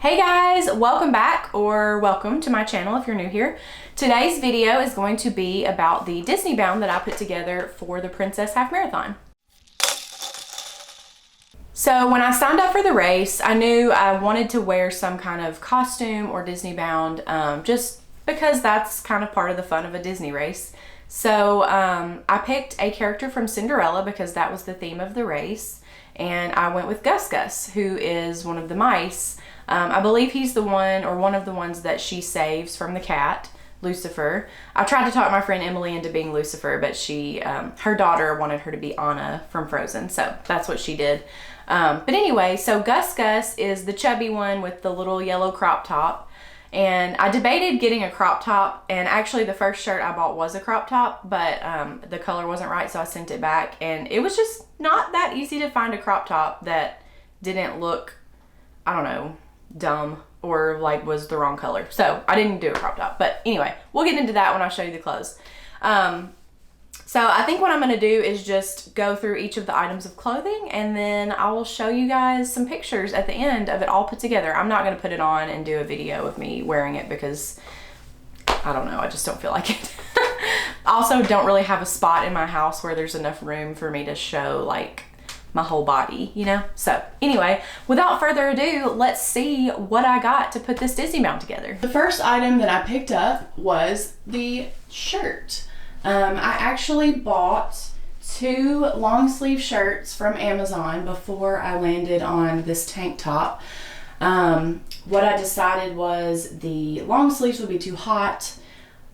Hey guys, welcome back, or welcome to my channel if you're new here. Today's video is going to be about the Disneybound that I put together for the Princess Half Marathon. So when I signed up for the race, I knew I wanted to wear some kind of costume or Disneybound, just because that's kind of part of the fun of a Disney race. So I picked a character from Cinderella because that was the theme of the race, and I went with Gus Gus, who is one of the mice. I believe he's the one, or one of the ones that she saves from the cat, Lucifer. I tried to talk my friend Emily into being Lucifer, but she, her daughter wanted her to be Anna from Frozen, so that's what she did. But anyway, so Gus Gus is the chubby one with the little yellow crop top, and I debated getting a crop top, and actually the first shirt I bought was a crop top, but the color wasn't right, so I sent it back, and it was just not that easy to find a crop top that didn't look, I don't know, dumb or like was the wrong color. So I didn't do a crop top, but anyway, we'll get into that when I show you the clothes. So I think what I'm going to do is just go through each of the items of clothing, and then I will show you guys some pictures at the end of it all put together. I'm not going to put it on and do a video of me wearing it because I don't know, I just don't feel like it. I also don't really have a spot in my house where there's enough room for me to show like my whole body, you know? So anyway, without further ado, let's see what I got to put this Disneybound together. The first item that I picked up was the shirt. I actually bought 2 long sleeve shirts from Amazon before I landed on this tank top. What I decided was the long sleeves would be too hot.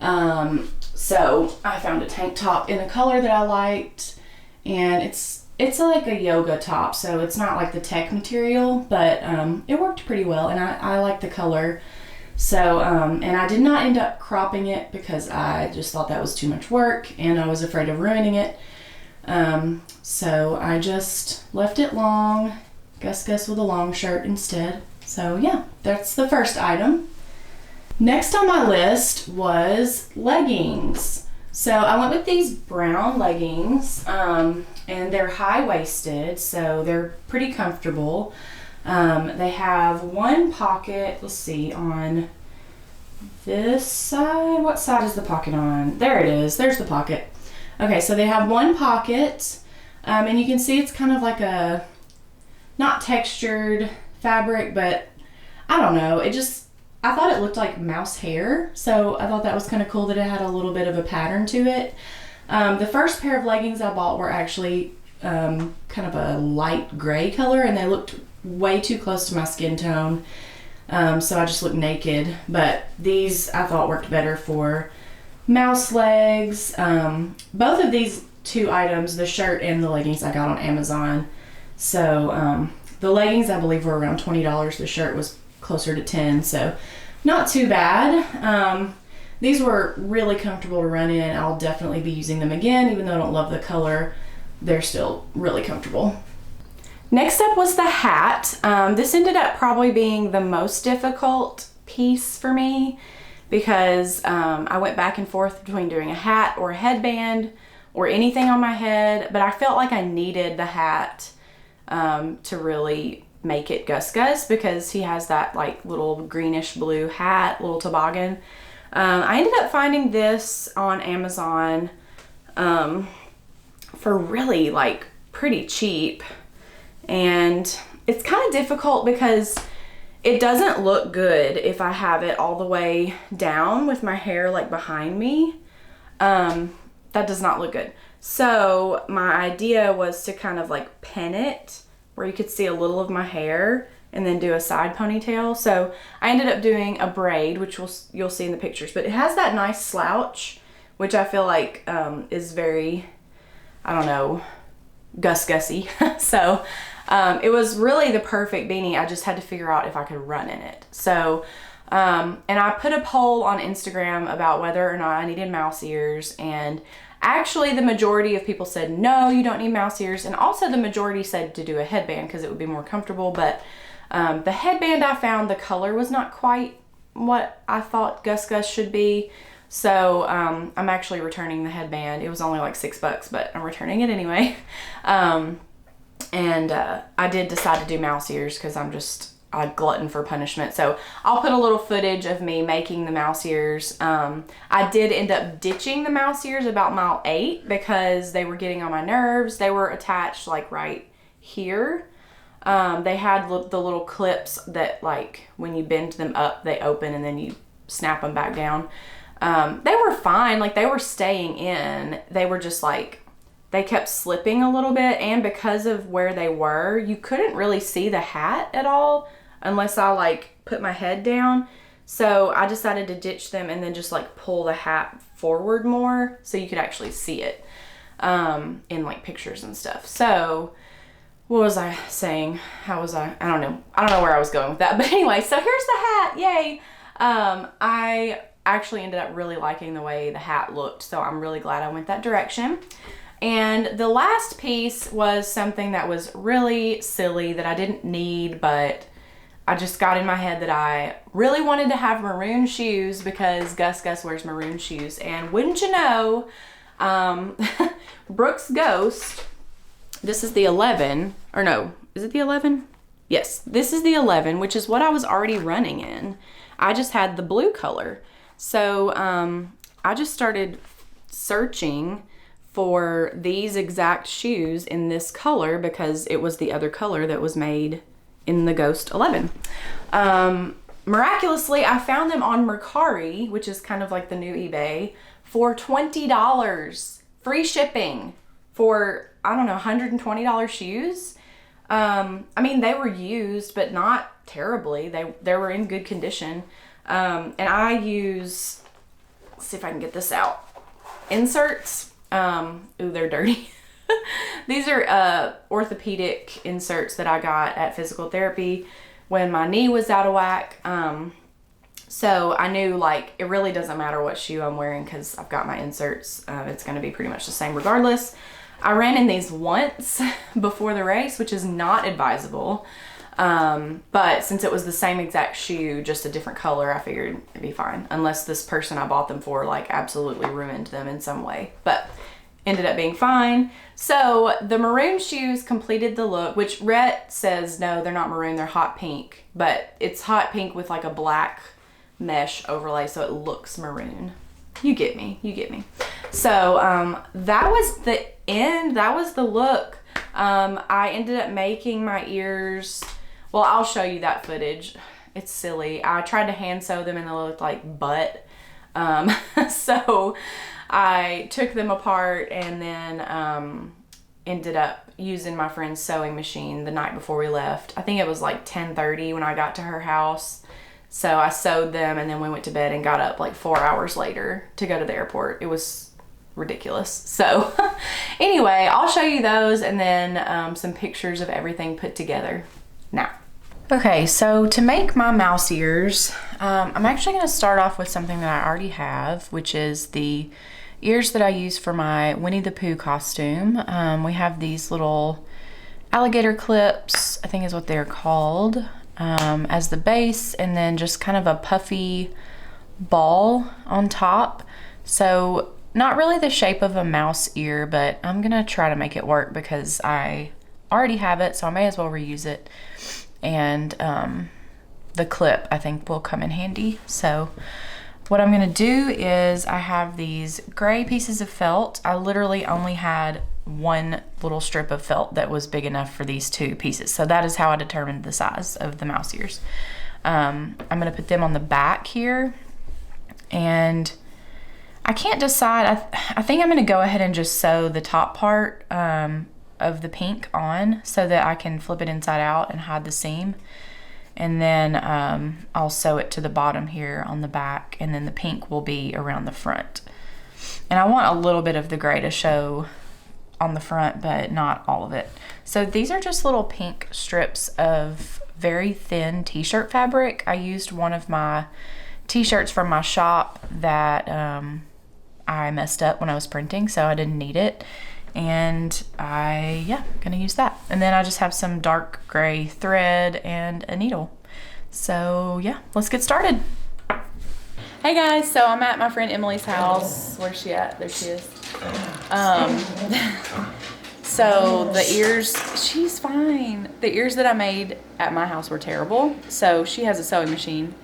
So I found a tank top in a color that I liked, and it's like a yoga top, so it's not like the tech material, but it worked pretty well, and I like the color. So, and I did not end up cropping it because I just thought that was too much work, and I was afraid of ruining it. So I just left it long, Gus Gus with a long shirt instead. So yeah, that's the first item. Next on my list was leggings. So I went with these brown leggings, and they're high-waisted, so they're pretty comfortable. They have one pocket, let's see, on this side. What side is the pocket on? There it is, there's the pocket. Okay, so they have one pocket, and you can see it's kind of like a, not textured fabric, but I don't know, I thought it looked like mouse hair, so I thought that was kind of cool that it had a little bit of a pattern to it. The first pair of leggings I bought were actually kind of a light gray color, and they looked way too close to my skin tone, so I just looked naked. But these I thought worked better for mouse legs. Both of these 2 items, the shirt and the leggings, I got on Amazon. So the leggings I believe were around $20. The shirt was closer to 10, so not too bad. These were really comfortable to run in. I'll definitely be using them again, even though I don't love the color. They're still really comfortable. Next up was the hat. This ended up probably being the most difficult piece for me because I went back and forth between doing a hat or a headband or anything on my head, but I felt like I needed the hat to really make it Gus Gus because he has that like little greenish blue hat, little toboggan. I ended up finding this on Amazon for really like pretty cheap, and it's kind of difficult because it doesn't look good if I have it all the way down with my hair like behind me. That does not look good. So my idea was to kind of like pin it where you could see a little of my hair and then do a side ponytail. So I ended up doing a braid, which you'll see in the pictures, but it has that nice slouch, which I feel like is very, I don't know, Gus Gussy. So it was really the perfect beanie. I just had to figure out if I could run in it. So, and I put a poll on Instagram about whether or not I needed mouse ears, and actually the majority of people said no, you don't need mouse ears, and also the majority said to do a headband because it would be more comfortable. But the headband, I found the color was not quite what I thought Gus Gus should be, so I'm actually returning the headband. It was only like $6, but I'm returning it anyway. And I did decide to do mouse ears because I'm just a glutton for punishment. So I'll put a little footage of me making the mouse ears. I did end up ditching the mouse ears about mile 8 because they were getting on my nerves. They were attached like right here. They had the little clips that, like, when you bend them up, they open and then you snap them back down. They were fine. Like, they were staying in. They were just like, they kept slipping a little bit, and because of where they were, you couldn't really see the hat at all unless I like put my head down. So I decided to ditch them and then just like pull the hat forward more so you could actually see it in like pictures and stuff. So what was I saying? How was I don't know where I was going with that. But anyway, so here's the hat. Yay. I actually ended up really liking the way the hat looked, so I'm really glad I went that direction. And the last piece was something that was really silly that I didn't need, but I just got in my head that I really wanted to have maroon shoes because Gus Gus wears maroon shoes. And wouldn't you know, Brooks Ghost, this is the 11, or no, is it the 11? Yes, this is the 11, which is what I was already running in. I just had the blue color. So I just started searching for these exact shoes in this color because it was the other color that was made in the Ghost 11. Miraculously, I found them on Mercari, which is kind of like the new eBay, for $20. Free shipping for, I don't know, $120 shoes. I mean, they were used, but not terribly. They were in good condition. And I use, let's see if I can get this out, inserts. Ooh, they're dirty. These are orthopedic inserts that I got at physical therapy when my knee was out of whack. So I knew, like, it really doesn't matter what shoe I'm wearing because I've got my inserts. It's going to be pretty much the same regardless. I ran in these once before the race, which is not advisable. But since it was the same exact shoe, just a different color, I figured it'd be fine. Unless this person I bought them for, like, absolutely ruined them in some way. But ended up being fine. So the maroon shoes completed the look, which Rhett says, no, they're not maroon, they're hot pink. But it's hot pink with, like, a black mesh overlay, so it looks maroon. You get me. You get me. So that was the end. That was the look. I ended up making my ears. Well, I'll show you that footage. It's silly. I tried to hand sew them and they looked like butt. So I took them apart and then ended up using my friend's sewing machine the night before we left. I think it was like 10:30 when I got to her house. So I sewed them and then we went to bed and got up like 4 hours later to go to the airport. It was ridiculous. So anyway, I'll show you those and then some pictures of everything put together now. Okay, so to make my mouse ears, I'm actually going to start off with something that I already have, which is the ears that I use for my Winnie the Pooh costume. We have these little alligator clips, I think is what they're called, as the base, and then just kind of a puffy ball on top. So not really the shape of a mouse ear, but I'm gonna try to make it work because I already have it, so I may as well reuse it. And the clip I think will come in handy. So what I'm gonna do is I have these gray pieces of felt. I literally only had one little strip of felt that was big enough for these two pieces. So that is how I determined the size of the mouse ears. I'm gonna put them on the back here, and I can't decide. I think I'm gonna go ahead and just sew the top part of the pink on so that I can flip it inside out and hide the seam. And then I'll sew it to the bottom here on the back, and then the pink will be around the front. And I want a little bit of the gray to show on the front, but not all of it. So these are just little pink strips of very thin t-shirt fabric. I used one of my t-shirts from my shop that I messed up when I was printing, so I didn't need it. And gonna use that. And then I just have some dark gray thread and a needle. So yeah, let's get started. Hey guys, so I'm at my friend Emily's house. Where's she at? There she is. So So the ears, she's fine. The ears that I made at my house were terrible. So she has a sewing machine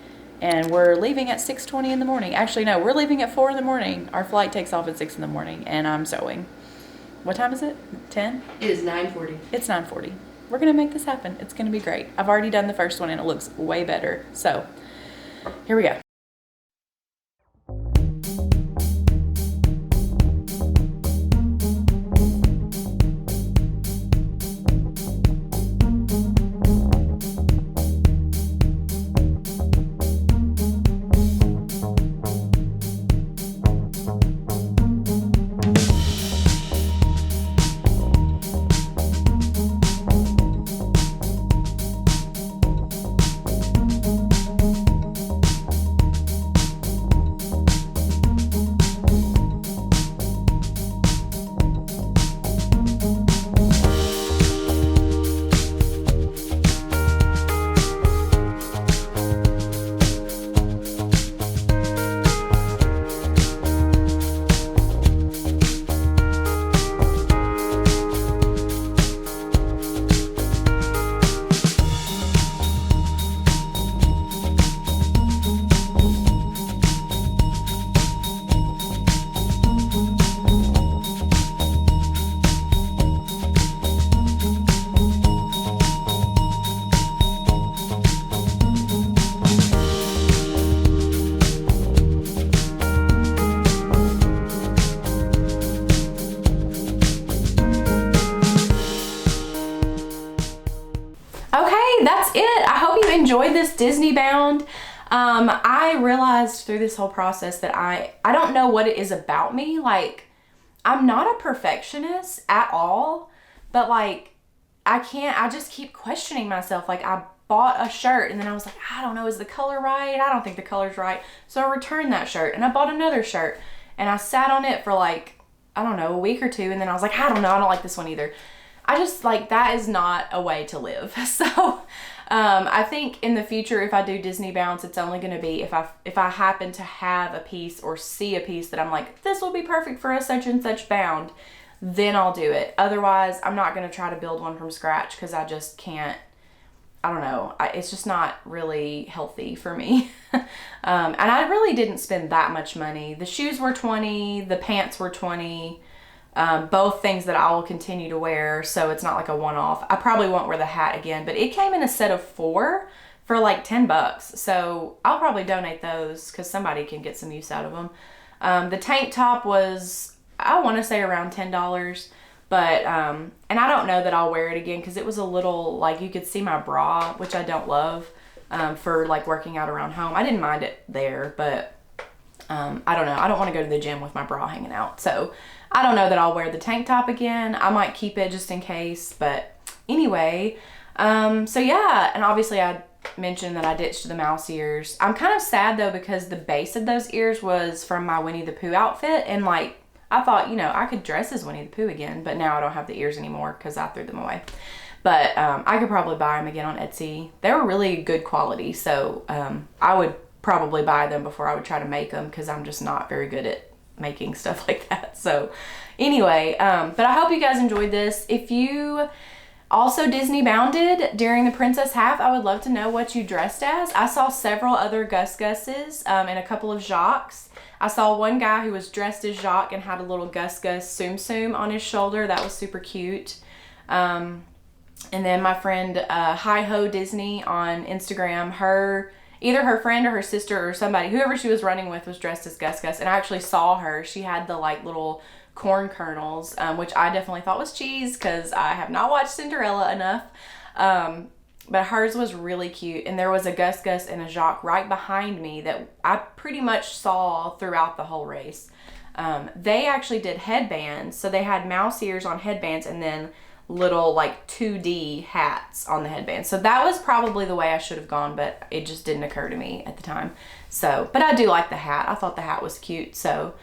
and we're leaving at 6:20 in the morning. Actually, no, we're leaving at 4 in the morning. Our flight takes off at 6 in the morning and I'm sewing. What time is it? 10? It is 9:40. It's 9:40. We're going to make this happen. It's going to be great. I've already done the first one and it looks way better. So here we go. Okay, that's it. I hope you enjoyed this Disneybound. I realized through this whole process that I don't know what it is about me. Like, I'm not a perfectionist at all, but like, I just keep questioning myself. Like, I bought a shirt and then I was like, I don't know, is the color right? I don't think the color's right. So I returned that shirt and I bought another shirt and I sat on it for like, I don't know, a week or two. And then I was like, I don't know, I don't like this one either. I just like, that is not a way to live. So I think in the future, if I do Disney bounds, it's only going to be if I happen to have a piece or see a piece that I'm like, this will be perfect for a such and such bound, then I'll do it. Otherwise, I'm not going to try to build one from scratch because I just can't. I don't know. It's just not really healthy for me. And I really didn't spend that much money. The shoes were $20, the pants were $20. Both things that I will continue to wear, so it's not like a one-off. I probably won't wear the hat again, but it came in a set of 4 for like $10. So I'll probably donate those because somebody can get some use out of them. The tank top was, I want to say around $10, but, and I don't know that I'll wear it again because it was a little, like you could see my bra, which I don't love, for like working out around home. I didn't mind it there, but I don't know. I don't want to go to the gym with my bra hanging out. So I don't know that I'll wear the tank top again. I might keep it just in case. But anyway, so yeah. And obviously I mentioned that I ditched the mouse ears. I'm kind of sad though because the base of those ears was from my Winnie the Pooh outfit. And like, I thought, you know, I could dress as Winnie the Pooh again. But now I don't have the ears anymore because I threw them away. But I could probably buy them again on Etsy. They were really good quality. So I would probably buy them before I would try to make them because I'm just not very good at making stuff like that. So anyway, but I hope you guys enjoyed this. If you also Disney bounded during the Princess Half, I would love to know what you dressed as. I saw several other Gus Guses and a couple of Jacques. I saw one guy who was dressed as Jacques and had a little Gus Gus Tsum Tsum on his shoulder. That was super cute. And then my friend Hi Ho Disney on Instagram, either her friend or her sister or somebody, whoever she was running with, was dressed as Gus Gus. And I actually saw her. She had the like little corn kernels, which I definitely thought was cheese because I have not watched Cinderella enough. But hers was really cute. And there was a Gus Gus and a Jacques right behind me that I pretty much saw throughout the whole race. They actually did headbands. So they had mouse ears on headbands and then little like 2D hats on the headband. So that was probably the way I should have gone, but it just didn't occur to me at the time. So, but I do like the hat. I thought the hat was cute. So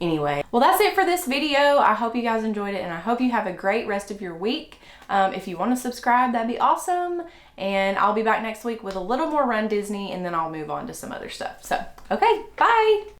anyway, well, that's it for this video. I hope you guys enjoyed it and I hope you have a great rest of your week. If you want to subscribe, that'd be awesome. And I'll be back next week with a little more Run Disney and then I'll move on to some other stuff. So, okay, bye.